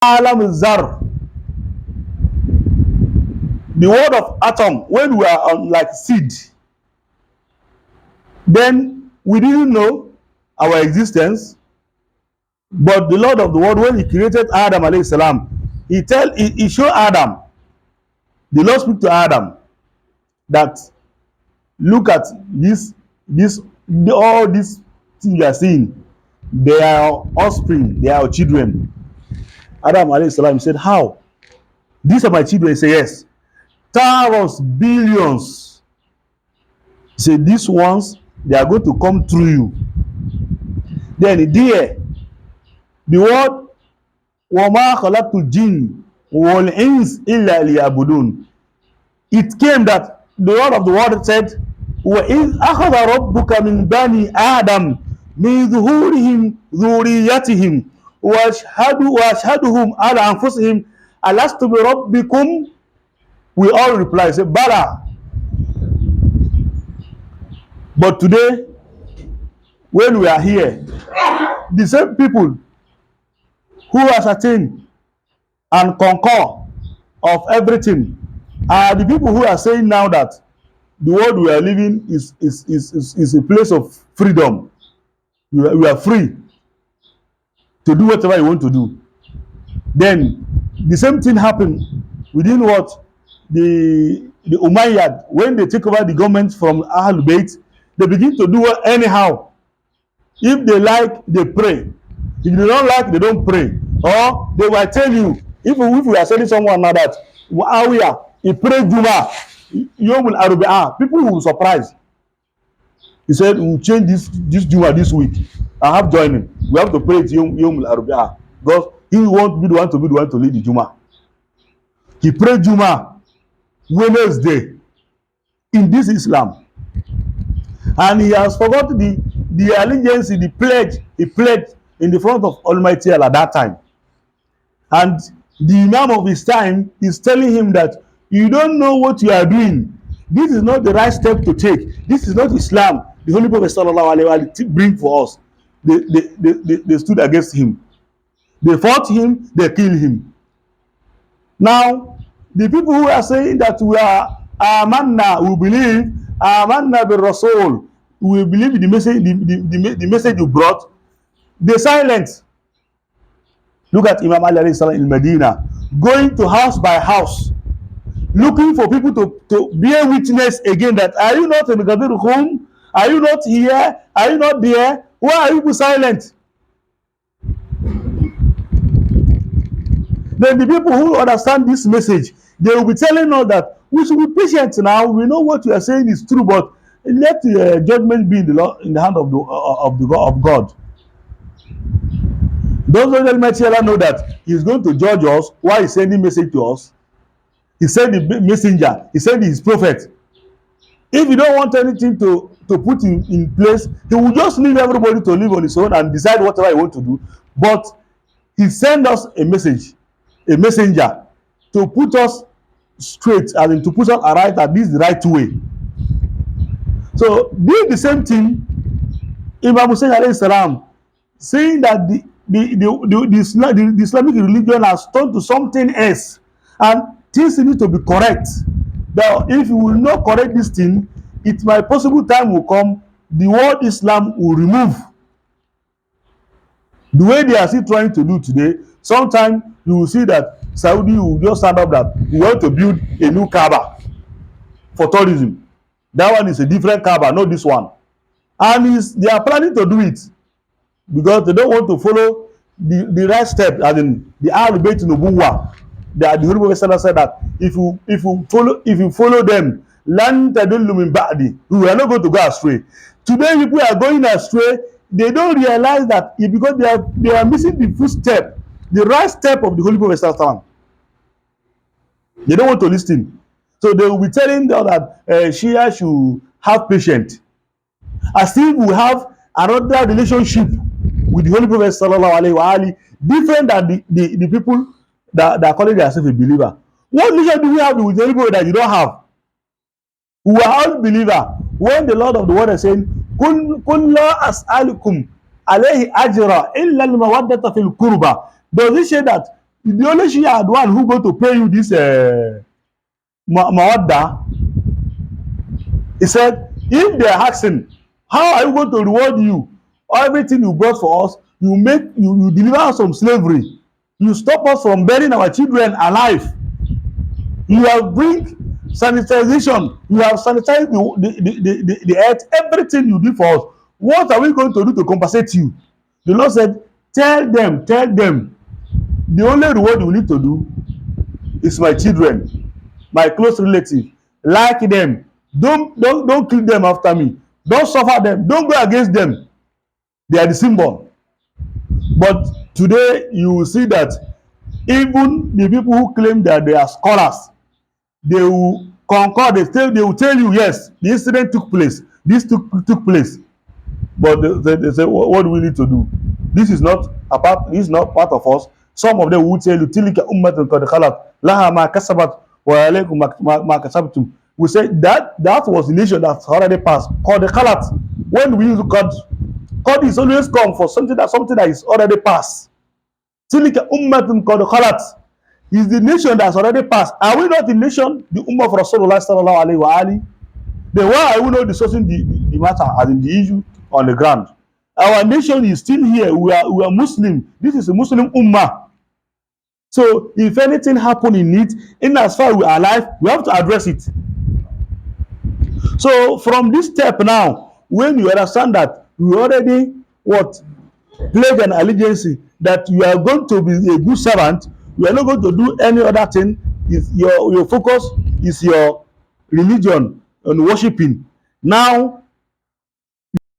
Alam Zar, the word of atom, when we are on like seed, then we didn't know our existence. But the Lord of the world, when He created Adam alayhi salam, He showed Adam, the Lord speak to Adam that look at this all these things you are seeing, they are offspring, they are children. Adam alayhi salam said, how? These are my children. He said, yes. Thousands, billions. He said, these ones, they are going to come through you. Then there, the word وَمَا خَلَقْتُ الْجِنَّ وَالْإِنسَ إِلَّا لِيَعْبُدُونَ. It came that the word of the word said, وَإِذْ أَخَذَ رَبُّكَ مِنْ بَنِي آدَمَ مِنْ ظُهُورِهِمْ ذُرِّيَّتِهِمْ وَأَشْهَدُهُمْ عَلَى أَنفُسِهِمْ أَلَسْتُ بِرَبِّكُمْ. We all reply, say, Bala. But today, when we are here, the same people who ascertain and concur of everything are the people who are saying now that the world we are living is a place of freedom. We are free to do whatever you want to do. Then the same thing happened within what the Umayyad, when they take over the government from Ahlul Bayt, they begin to do anyhow. If they like, they pray. If they don't like, they don't pray. Or they will tell you, if we are telling someone now that Muawiya, he prayed Juma, Yom al-Arbi'ah, people will be surprised. He said, we'll change this Juma this week. I have joined him. We have to pray it Yom al-Arbi'ah. Because he won't be the one to lead the Juma. He prayed Juma Wednesday in this Islam. And he has forgotten the allegiance, the pledge he pledged in the front of Almighty Allah at that time. And the Imam of his time is telling him that you don't know what you are doing. This is not the right step to take. This is not Islam. The Holy Prophet sallallahu alaihi wasallam bring for us. They stood against him. They fought him. They killed him. Now, the people who are saying that we are amanna, we believe, amanna bil Rasul, we believe in the message, the message you brought, they silent. Look at Imam Ali alayhi salam in Medina, going to house by house, looking for people to bear witness again that are you not in the Gadir home? Are you not here? Are you not there? Why are you silent? Then the people who understand this message, they will be telling us that we should be patient now. We know what you are saying is true, but let the judgment be in the hand of God. Those who Almighty Allah know that He is going to judge us while He's sending message to us. He sent the messenger. He sent His prophet. If you don't want anything to put in place, He will just leave everybody to live on his own and decide whatever He want to do. But He sent us a message, a messenger, to put us straight, I mean, to put us right at this right way. So doing the same thing, Imam Hussein alayhi salam saying that the Islamic religion has turned to something else, and things need to be correct. That if you will not correct this thing, it might possible time will come, the word Islam will remove. The way they are still trying to do today, sometimes you will see that Saudi will just stand up that we want to build a new Kaaba for tourism. That one is a different Kaaba, not this one. And they are planning to do it because they don't want to follow the right step, as in the Al-Bayt Nubuwah. The Holy Prophet said that if you follow them, lan tadullu min ba'di, we are not going to go astray. Today people are going astray. They don't realize that because they are missing the footstep, the right step of the Holy Prophet. They don't want to listen. So they will be telling them that Shia should have patience. As if we have another relationship with the Holy Prophet sallallahu alaihi wasallam, different than the people that are calling themselves a believer. What relationship do we have with the Holy Prophet that you don't have? We are all believers. When the Lord of the world is saying, "Kun la as'alukum alayhi ajra illa al-mawaddata fil qurba," does it say that The only Shia the one who go to pay you this Muaharram. He said, if they are asking, how are you going to reward you? Everything you brought for us, you deliver us from slavery. You stop us from burying our children alive. You have bring sanitization. You have sanitized the earth. Everything you did for us. What are we going to do to compensate you? The Lord said, tell them, the only reward you need to do is my children, my close relative. Like them. Don't kill them after me. Don't suffer them. Don't go against them. They are the symbol. But today you will see that even the people who claim that they are scholars, they will concord. They will tell you, yes, the incident took place. This took place. But they say, what do we need to do? This is not part of us. Some of them will tell you, tilika ummatun qad khalat laha ma kasabat wa alaykum ma kasabtum. We say that was the nation that's already passed. Qad khalat. When we use qad is always come for something that is already passed. Tilika ummatun qad khalat is the nation that's already passed. Are we not the nation, the ummah of Rasulullah sallallahu alaihi wa ali? Then why are we not discussing the matter as in the issue on the ground? Our nation is still here. We are Muslim. This is a Muslim ummah. So if anything happen in it, in as far as we are alive, we have to address it. So from this step now, when you understand that you already pledge an allegiance that you are going to be a good servant, you are not going to do any other thing. Your focus is your religion and worshiping. Now